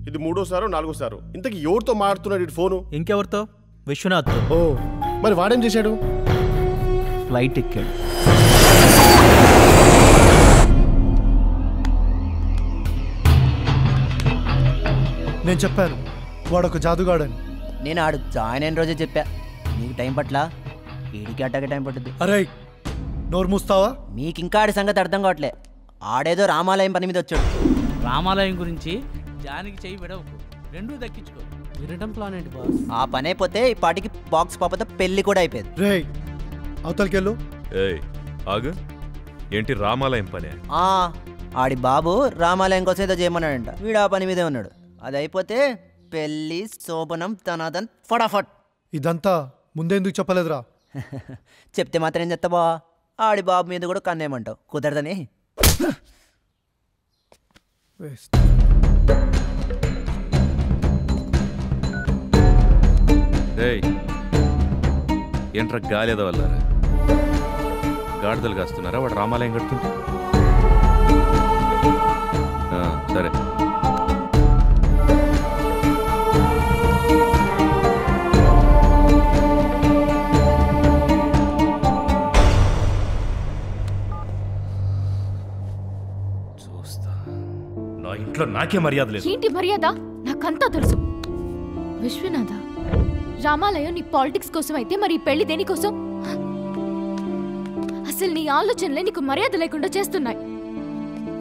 ఇది 3వ సారో 4వ సారో. ఇంతకీ ఎవరితో మారుతున్నాడు ఇటు ఫోను? ఇంకెవరితో? విశ్వనాథ్. ఓ మరి వాడేం చేశాడు? ఫ్లైట్ ఎక్కాడు. నేను చెప్పాను వాడొక జాదుగాడని. నేను ఆడు జాయిన్ అయిన రోజే చెప్పా. నీకు టైం పట్ల వీడికి అట్టాగే టైం పట్టుద్ది. అరే నోరు మూస్తావా? మీకు ఇంకా ఆడి సంగతి అర్థం కావట్లే. ఆడేదో రామాలయం పని మీద వచ్చాడు. రామాలయం గురించి జానికి చెయ్యి విడవకు, రెండూ దక్కించుకో. వినటం ప్లాన్ ఏంటి బాస్? ఆ పని అయిపోతే ఈ పాటికి బాక్స్ పాపతో పెళ్లి కూడా అయిపోయేది. రే అవతలకెళ్ళు. ఆగు, ఏంటి రామాలయం పనే? ఆడి బాబు రామాలయం కోసం ఏదో చేయమన్నాడంట. వీడు ఆ పని మీదే ఉన్నాడు. అది అయిపోతే పెళ్లి శోభనం తనాదన్ ఫటాఫట్. ఇదంతా ముందెందుకు చెప్పలేదురా? చెప్తే మాత్రం ఏం చెప్తా బా? ఆడి బాబు మీద కూడా కన్నేమంటావు? కుదరదని. ఏంట్రా గాలేదా వల్ల గాడిదలు కాస్తున్నారా? వాడు రామాలయం కడుతుంటే సరే. చూస్తా. నా ఇంట్లో నాకే మర్యాద లేదు. ఏంటి మర్యాద? నాకంతా తెలుసు. విశ్వనాథ, రామాలయం నీ పాలిటిక్స్ కోసం అయితే మరి పెళ్లి దేనికోసం? అసలు నీ ఆలోచనలే నీకు మర్యాద లేకుండా చేస్తున్నాయి.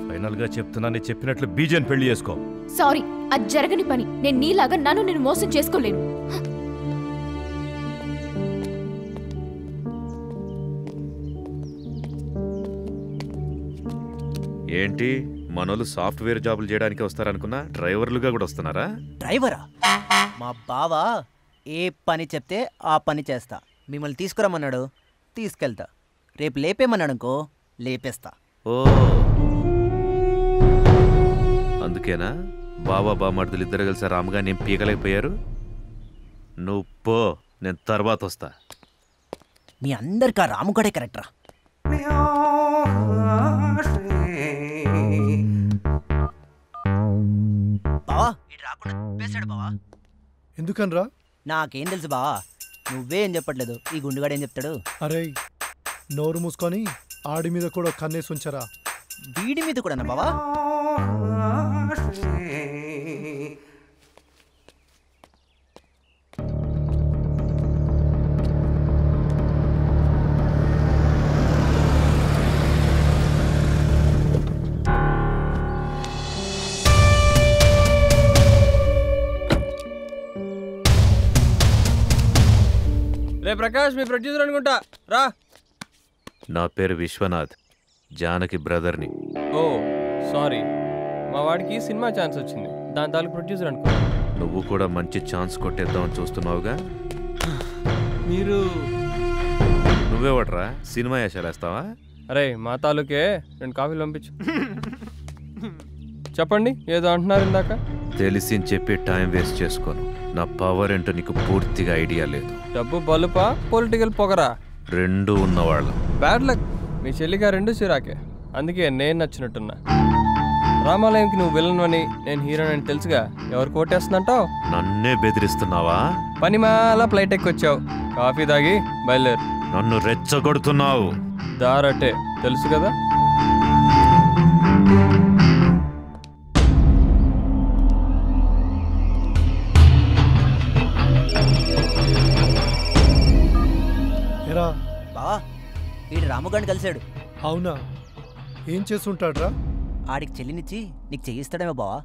ఫైనల్ గా చెప్తున్నా, నేను చెప్పినట్లు బీజేని పెళ్లి చేసుకో. సారీ, అది జరగని పని. నేను నీలాగా నేను మోసం చేసుకోలేను. ఏంటి మనోళ్ళు సాఫ్ట్వేర్ జాబులు చేయడానికి వస్తారనుకున్నా డ్రైవర్లుగా కూడా వస్తున్నారా? డ్రైవరా? మా బావ ఏ పని చెప్తే ఆ పని చేస్తా. మిమ్మల్ని తీసుకురమ్మన్నాడు, తీసుకెళ్తా. రేపు లేపేమన్నాడు అనుకో, లేపేస్తా. ఓ అందుకేనా బాబా బామర్దులు ఇద్దరు కలిసి రాముగా నేను పీకలేకపోయారు? నువ్వు పో, నేను తర్వాత వస్తా. మీ అందరికీ ఆ రాముగడే కరెక్టరా? బావా ఇటు రాకుండా చెప్పేశాడు బావా. ఎందుకనరా? నాకేం తెలుసు బావా, నువ్వేం చెప్పట్లేదు. ఈ గుండుగాడు ఏం చెప్తాడు? అరే నోరు మూసుకొని ఆడి మీద కూడా కన్నేసి ఉంచరా. వీడి మీద కూడా బావా? రే ప్రకాష్, మీ ప్రొడ్యూసర్ అనుకుంటా, రా. నా పేరు విశ్వనాథ్, జానకి బ్రదర్ని. ఓ సారీ, మా వాడికి సినిమా ఛాన్స్ వచ్చింది, దాని తాలూకు ప్రొడ్యూసర్ అనుకో. నువ్వు కూడా మంచి ఛాన్స్ కొట్టేద్దామని చూస్తున్నావుగా. మీరు నువ్వేవట్రా సినిమా వేషాలేస్తావా? అరే మా తాలూకే 2 కాఫీలు పంపించు. చెప్పండి, ఏదో అంటున్నారు ఇందాక. తెలిసి చెప్పి టైం వేస్ట్ చేసుకోను. నా పవర్ ఏంటో నీకు పూర్తిగా ఐడియా లేదు. డబ్బు బలుపా, పొలిటికల్ పొగరా? రెండు ఉన్నవాళ్ళం. Bad luck. మీ చెల్లిగా 2 చిరాకే, అందుకే నేను నచ్చినట్టున్నా. రామాలయంకి నువ్వు విలన్ అని, నేను హీరోని అని తెలుసుగా. ఎవరు కోటేస్తుందంటావు? నన్నే బెదిరిస్తున్నావా? పని మాలా ఫ్లైట్ ఎక్కొచ్చావు, కాఫీ తాగి బయలుదేరు. నన్ను రెచ్చగొడుతున్నావు. దారటే తెలుసు కదా. బావా వీడు రాముగాడిని కలిశాడు. అవునా? ఏం చేస్తుంటాడ్రా? ఆడికి చెల్లినిచ్చి నీకు చెయ్యిస్తాడేమో బావా.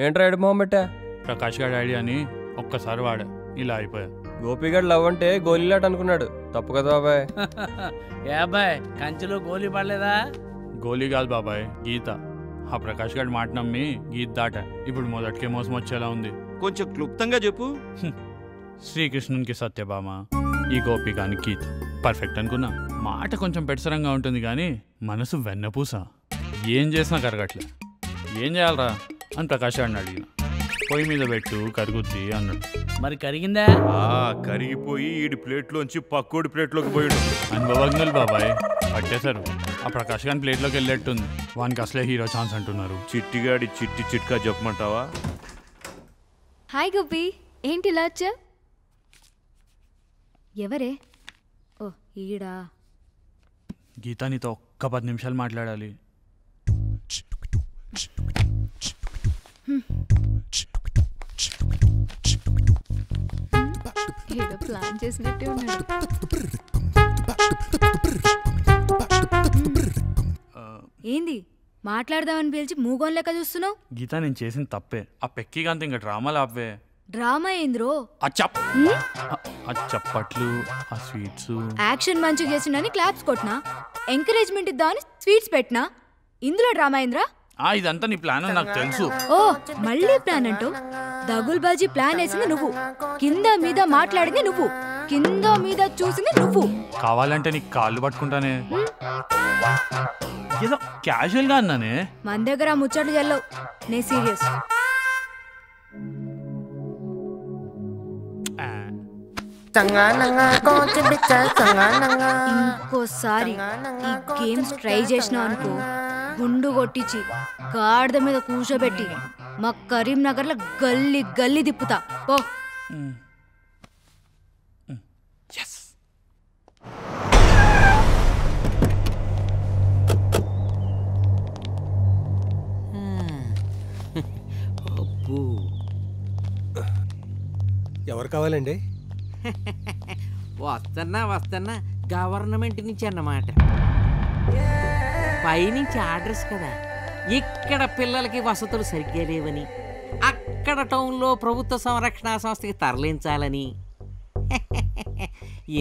ఏంట్రా ఎడు మొహం పెట్టా? ప్రకాష్ గారి ఐడియా అని ఒక్కసారి వాడా, ఇలా అయిపోయా. గోపిగాడు లవ్ అంటే గోలీలాట అనుకున్నాడు. తప్పు కదా బాబాయ్? ఏ అబ్బాయి, కంచెలో గోలీ పడలేదా? గోలీ కాదు బాబాయ్, గీత. ఆ ప్రకాష్ గారి మాట నమ్మి గీత దాట. ఇప్పుడు మొదటికే మోసం వచ్చేలా ఉంది. కొంచెం క్లుప్తంగా చెప్పు. శ్రీకృష్ణునికి సత్యభామ, ఈ గోపికాని గీత. పర్ఫెక్ట్ అనుకున్నా. మాట కొంచెం పెడసరంగా ఉంటుంది కానీ మనసు వెన్నపూస. ఏం చేసినా కరగట్లే. ఏం చేయాలరా అని ప్రకాష్ గారిని అడిగిన. పొయ్యి మీద పెట్టు కరుగుద్ది అన్నాడు. మరి కరిగిందా? కరిగిపోయి ఈడి ప్లేట్లోంచి పక్కోడి ప్లేట్లోకి పోయాడు. అనుభవజ్ఞులు బాబాయ్ పట్టేశారు. ఆ ప్రకాష్ గారి ప్లేట్లోకి వెళ్ళేట్టుంది. వానికి అసలే హీరో ఛాన్స్ అంటున్నారు. చిట్టిగాడి చిట్టి చిట్కా చెప్పమంటావా? హాయ్ గోపి, ఏంటి ఇలా వచ్చా? ఎవరే? ఓ ఈడా. గీత నీతో ఒక్క 10 నిమిషాలు మాట్లాడాలి. ఏదో ప్లాన్ చేసినట్టే ఉన్నాడు. ఏంది మాట్లాడదామని పిలిచి మూగోన్ లెక్క చూస్తున్నావు? గీత నేను చేసిన తప్పే. ఆ పెక్కిగంత ఇంకా డ్రామాలు ఆపే. డ్రామా ఏంద్రో? ఆ చప్పట్లు, ఆ స్వీట్స్. యాక్షన్ మంచిగా చేసిండని క్లాప్స్ కొట్టినా, ఎంకరేజ్మెంట్ ఇద్దామని స్వీట్స్ పెట్టినా. ఇందులో డ్రామా ఏంద్రా? ఇదంతా నీ ప్లాన్ అని నాకు తెలుసు. ఓ మళ్ళీ ప్లాన్ అంటూ దగుల్ బాజీ ప్లాన్ వేసింది నువ్వు, కింద మీద మాట్లాడింది నువ్వు, కింద మీద చూసింది నువ్వు. కావాలంటే నీకు కాళ్ళు పట్టుకుంటానే. ఏదో క్యాజువల్ గా అన్నానే. మన దగ్గర ముచ్చట్లు చెల్లవు, నే సీరియస్. ఇంకోసారి ఈ గేమ్స్ ట్రై చేసినావు అనుకో, గుండు కొట్టించి గాడిద మీద కూర్చోబెట్టి మా కరీంనగర్లో గల్లీ గల్లీ తిప్పుతా పో. ఎవరు కావాలండి? వస్తున్నా గవర్నమెంట్ నుంచి అన్నమాట. పైనుంచి ఆర్డర్స్ కదా. ఇక్కడ పిల్లలకి వసతులు సరిగ్గా లేవని, అక్కడ టౌన్లో ప్రభుత్వ సంరక్షణ సంస్థకి తరలించాలని.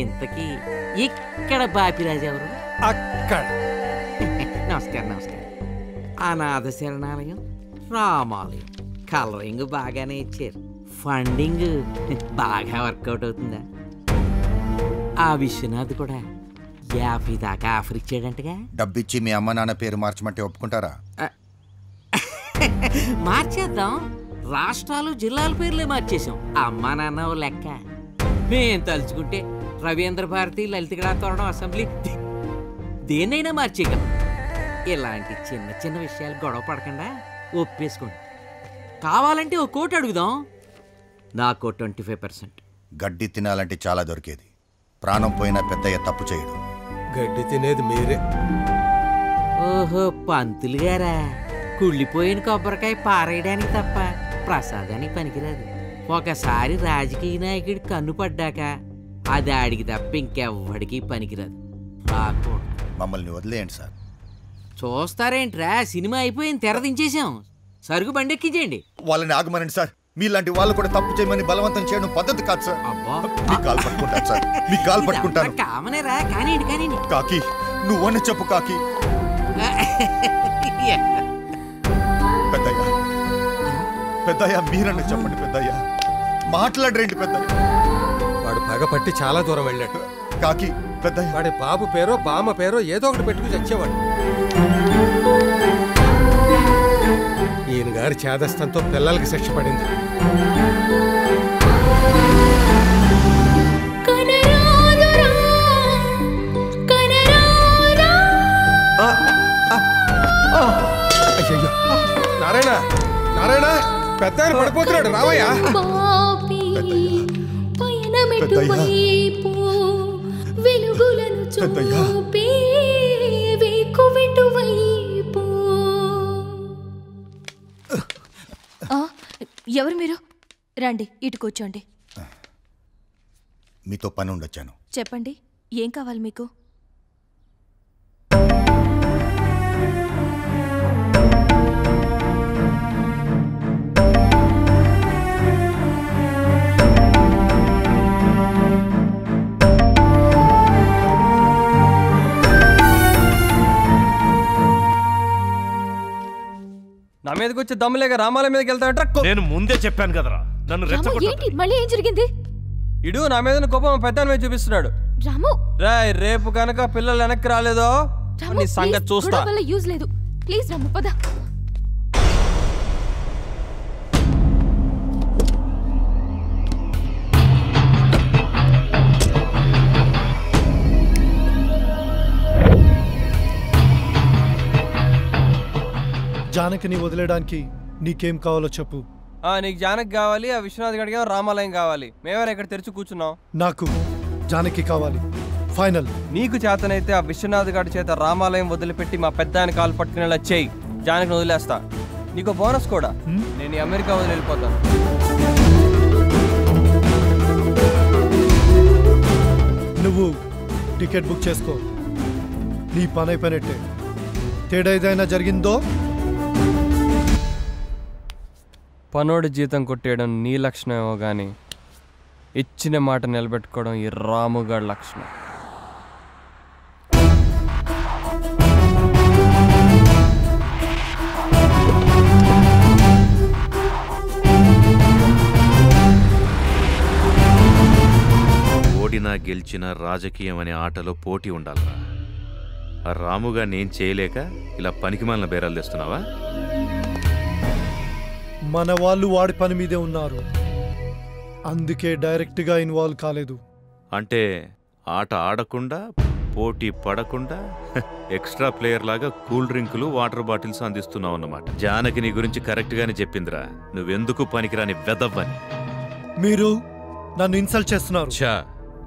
ఇంతకీ ఇక్కడ బాపిరాజు ఎవరు? అక్కడ. నమస్కారం. అనాథ శరణాలయం, రామాలయం, కలరింగ్ బాగానే ఇచ్చారు. ఫండింగ్ బాగా వర్కౌట్ అవుతుందా? ఆ విశ్వనాథ్ కూడా 50 దాకా ఆఫర్ ఇచ్చాడంటగా. డబ్బిచ్చి మీ అమ్మ నాన్న పేరు మార్చమంటే ఒప్పుకుంటారా? మార్చేద్దాం. రాష్ట్రాలు జిల్లాల పేర్లే మార్చేసాం. అమ్మా నాన్న లెక్క. మేం తలుచుకుంటే రవీంద్ర భారతి, లలిత కళాతోరణం, అసెంబ్లీ దేన్నైనా మార్చేయగలం. ఇలాంటి చిన్న చిన్న విషయాలు గొడవ పడకుండా ఒప్పేసుకోండి. కావాలంటే ఓ కోటి అడుగుదాం. నాకు 25%. గడ్డి తినాలంటే చాలా దొరికేది. ప్రాణం పోయినా పెద్దయ్య తప్పు చేయడు. గడ్డి తినేది మీరే. ఓహో పంతులు గారా. కుళ్ళిపోయిన కొబ్బరికాయ పారేయడానికి తప్ప ప్రసాదానికి పనికిరాదు. ఒకసారి రాజకీయ నాయకుడి కన్ను పడ్డాక అది ఆడికి తప్ప ఇంకెవ్వడికి పనికిరాదు. మమ్మల్ని వదిలేయండి సార్. చూస్తారేంట్రా, సినిమా అయిపోయింది, తెర దించేసాం. సరుకు బండెక్కించేయండి. వాళ్ళని ఆగమనండి సార్. మీలాంటి వాళ్ళు కూడా తప్పు చేయమని బలవంతం చేయడం పద్ధతి కాదు సార్. మీ కాలు పట్టుకుంటాను సార్, మీ కాలు పట్టుకుంటాను. కామనేరా, కానివ్వండి. కాకి నువ్వని చెప్పు కాకి. పెద్దయ్య మీరన్న చెప్పండి పెద్దయ్య. మాట్లాడరేంటి పెద్దయ్య? వాడు పగ పట్టి చాలా దూరం వెళ్ళాడు. కాకి పెద్దయ్య. వాడి బాబు పేరో బామ్మ పేరో ఏదో ఒకటి పెట్టుకుని చచ్చేవాడు. ఈయన గారి చేదస్తంతో పిల్లలకి శిక్ష పడింది. అయ్యో నారాయణ, నారాయణ, పెద్ద ఆయన పడిపోతున్నాడు, రావయ్యా. ఎవరు మీరు? రండి, ఇటు కూర్చోండి. మీతో పని ఉండొచ్చాను. చెప్పండి, ఏం కావాలి మీకు? నా మీదకి వచ్చి దమ్ములేక రామాలయం మీదకి వెళ్తాడంట. నేను ముందే చెప్పాను కదరా, నన్ను రెచ్చగొట్టకు. మళ్ళీ ఏం జరిగింది? ఇడు నా మీద కోపం పెద్ద మీద చూపిస్తున్నాడు. రాము, రాయ్ రేపు కనుక పిల్లలు వెనక్కి రాలేదో నీ సంగతి చూస్తా. యూజ్ లేదు, ప్లీజ్ రాము పద. జానకిని వదిలేయడానికి నీకేం కావాలో చెప్పు. నీకు జానకి కావాలి, ఆ విశ్వనాథ్ గడిగా రామాలయం కావాలి. మేమెవరు ఇక్కడ తెరిచి కూర్చున్నాం. నాకు జానకి కావాలి, ఫైనల్. నీకు చేతనైతే ఆ విశ్వనాథ్ గడి చేత రామాలయం వదిలిపెట్టి మా పెద్ద ఆయన కాలు పట్టుకునేలా చేయి. జానకిని వదిలేస్తా. నీకు బోనస్ కూడా. నేను ఈ అమెరికా వదిలి వెళ్ళిపోతాను. నువ్వు టికెట్ బుక్ చేసుకో. నీ పని అయిపోయినట్టే. తేడా ఏదైనా జరిగిందో పనోడి జీతం కొట్టేయడం నీ లక్షణమేమో కానీ ఇచ్చిన మాట నిలబెట్టుకోవడం ఈ రాముగాడి లక్షణం. ఓడినా గెలిచిన రాజకీయం అనే ఆటలో పోటీ ఉండాలరా. ఆ రాముగా నేను చేయలేక ఇలా పనికిమాలిన బేరాలు తెస్తున్నావా? మన వాళ్ళు వాడి పని మీదే ఉన్నారు, అందుకే డైరెక్ట్గా ఇన్వాల్వ్ కాలేదు. అంటే ఆట ఆడకుండా పోటీ పడకుండా ఎక్స్ట్రా ప్లేయర్ లాగా కూల్ డ్రింకులు వాటర్ బాటిల్స్ అందిస్తున్నావు అన్నమాట. జానకి నీ గురించి కరెక్ట్గానే చెప్పిందిరా, నువ్వెందుకు పనికిరాని వెదవ్వని. మీరు నన్ను ఇన్సల్ట్ చేస్తున్నారు. ఛా,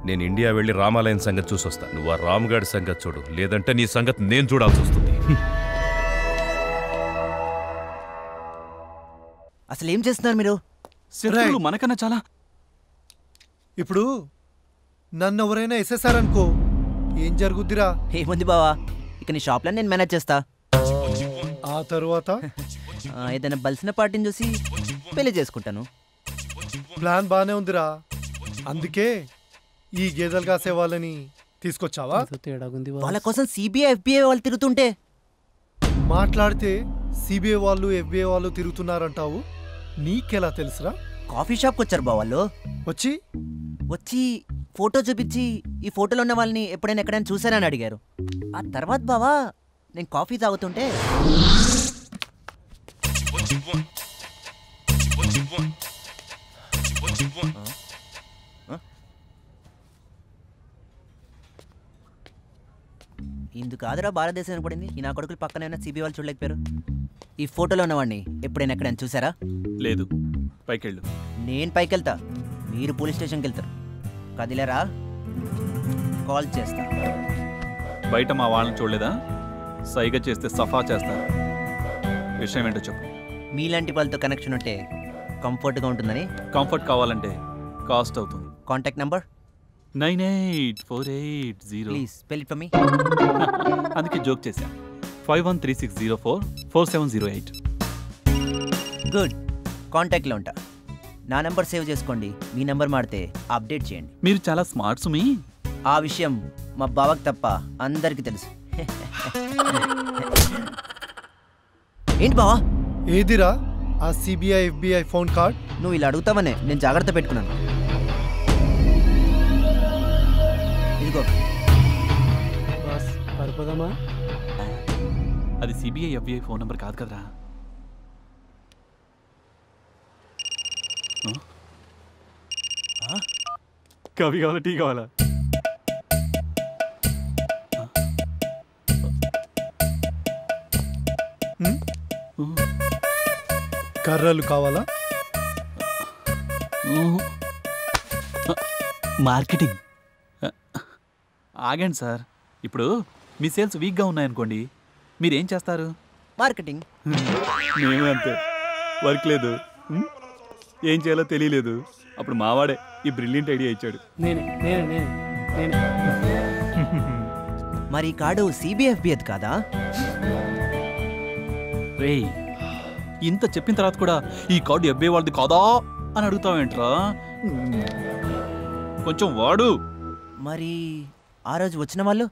నేను ఇండియా వెళ్ళి రామాలయం సంగతి చూసొస్తా. నువ్వు ఆ రామ్గాడి సంగతి చూడు, లేదంటే నీ సంగతి నేను చూడాల్సి వస్తుంది. అసలు ఏం చేస్తున్నారు మీరు? శత్రువులు మనకన్నా చాలా. ఇప్పుడు నన్ను ఎవరైనా వేసేసారనుకో ఏం జరుగుద్దిరా? ఏముంది బావా, ఇక నీ షాప్లో నేను మేనేజ్ చేస్తా. ఆ తరువాత ఏదైనా బలిసిన పార్టీని చూసి పెళ్లి చేసుకుంటాను. ప్లాన్ బానే ఉందిరా, అందుకే ఈ గేదెలు కాసే వాళ్ళని తీసుకొచ్చావా? వాళ్ళ కోసం సిబిఐ FBI వాళ్ళు తిరుగుతుంటే మాట్లాడితే సిబిఐ వాళ్ళు FBI వాళ్ళు తిరుగుతున్నారంటావు, నీకెలా తెలుసురా? కాఫీ షాప్కి వచ్చారు బా వాళ్ళు. వచ్చి ఫోటో చూపించి ఈ ఫోటోలో ఉన్న వాళ్ళని ఎప్పుడైనా ఎక్కడైనా చూసారని అడిగారు. ఆ తర్వాత బావా నేను కాఫీ తాగుతుంటే ఇందుకు కాదురా భారతదేశం పడింది. ఈ నా కొడుకులు పక్కన ఉన్న సిబిఐ వాళ్ళు చూడలేకపోయారు. ఈ ఫోటోలో ఉన్నవాడిని ఎప్పుడైనా ఎక్కడైనా చూసారా? లేదు. పైకెళ్ళు. నేను పైకి వెళ్తా, మీరు పోలీస్ స్టేషన్కి వెళ్తారు. కదిలేరా? కాల్ చేస్తా. బయట మా వాళ్ళని చూడలేదా? సైగ చేస్తే సఫా చేస్తారు. విషయం ఏంటో చెప్పు. మీలాంటి వాళ్ళతో కనెక్షన్ ఉంటే కంఫర్ట్గా ఉంటుందని. కంఫర్ట్ కావాలంటే కాస్ట్ అవుతుంది. Contact number 984880. Please spell it for me. అందుకే జోక్ చేశా. 5136044708. గుడ్, కాంటాక్ట్లో ఉంటా. నా నెంబర్ సేవ్ చేసుకోండి. మీ నెంబర్ మాడితే అప్డేట్ చేయండి. మీరు చాలా స్మార్ట్ సుమి. ఆ విషయం మా బావకి తప్ప అందరికీ తెలుసు. ఏంటి బావా? ఏదిరా ఆ సిబిఐ FBI ఫోన్ కార్డ్? నువ్వు ఇలా అడుగుతావనే నేను జాగ్రత్త పెట్టుకున్నాను. ఇదిగో. అది సిబిఐ FBI ఫోన్ నెంబర్ కాదు కదరా. కాఫీ కావాలా, టీ కావాలా? కర్రలు కావాలా? మార్కెటింగ్. ఆగండి సార్, ఇప్పుడు మీ సేల్స్ వీక్గా ఉన్నాయనుకోండి, మీరేం చేస్తారు? మార్కెటింగ్. మేము అంతే. వర్క్ లేదు, ఏం చేయాలో తెలియలేదు. అప్పుడు మావాడే ఈ బ్రిలియంట్ ఐడియా ఇచ్చాడు. మరి ఈ కార్డు సిబిఐ FBI కాదా? రే, ఇంత చెప్పిన తర్వాత కూడా ఈ కార్డు FBI వాళ్ళది కాదా అని అడుగుతావేంట్రా? కొంచెం వాడు. మరి ఆ రోజు వచ్చిన వాళ్ళు?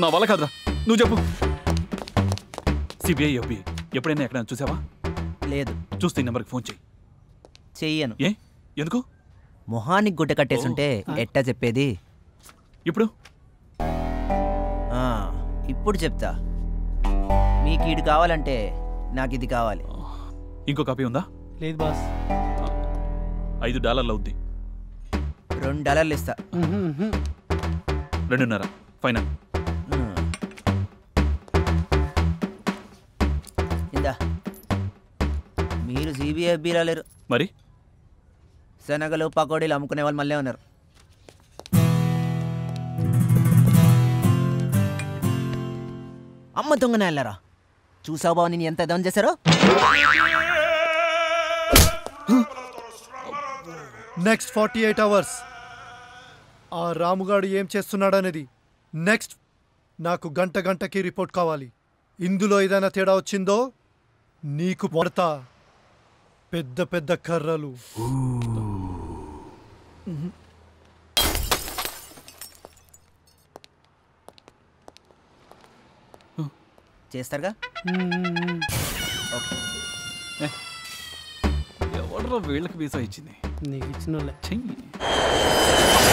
నా వల్ల కాదురా, నువ్వు చెప్పు. సిబిఐ FBI ఎప్పుడైనా ఎక్కడైనా చూసావా? లేదు. చూస్తే ఈ నెంబర్కి ఫోన్ చెయ్యను. ఏ ఎందుకు? మొహానికి గుడ్డ కట్టేస్తుంటే ఎట్టా చెప్పేది? ఇప్పుడు ఇప్పుడు చెప్తా. మీకు ఇది కావాలంటే నాకు ఇది కావాలి. ఇంకో కాపీ ఉందా? లేదు బాస్. $5 అవుద్ది. $2 ఇస్తా. 2.5 ఫైనల్. జీబీఎఫ్బీలో లేరు. మరి శనగలు పకోడీలు అమ్ముకునే వాళ్ళు మళ్ళీ ఉన్నారు. అమ్మ దొంగనే వెళ్ళారా? చూసావు బావ నేను ఎంత దొంగ చేశారో. నెక్స్ట్ 48 అవర్స్ ఆ రాముగాడు ఏం చేస్తున్నాడనేది నెక్స్ట్ నాకు గంటకి రిపోర్ట్ కావాలి. ఇందులో ఏదైనా తేడా వచ్చిందో నీకు పడతా పెద్ద పెద్ద కర్రలు. చేస్తారుగా? ఎవడరా వీళ్ళకి వీసా ఇచ్చింది? నీకు ఇచ్చిన చెయ్యి.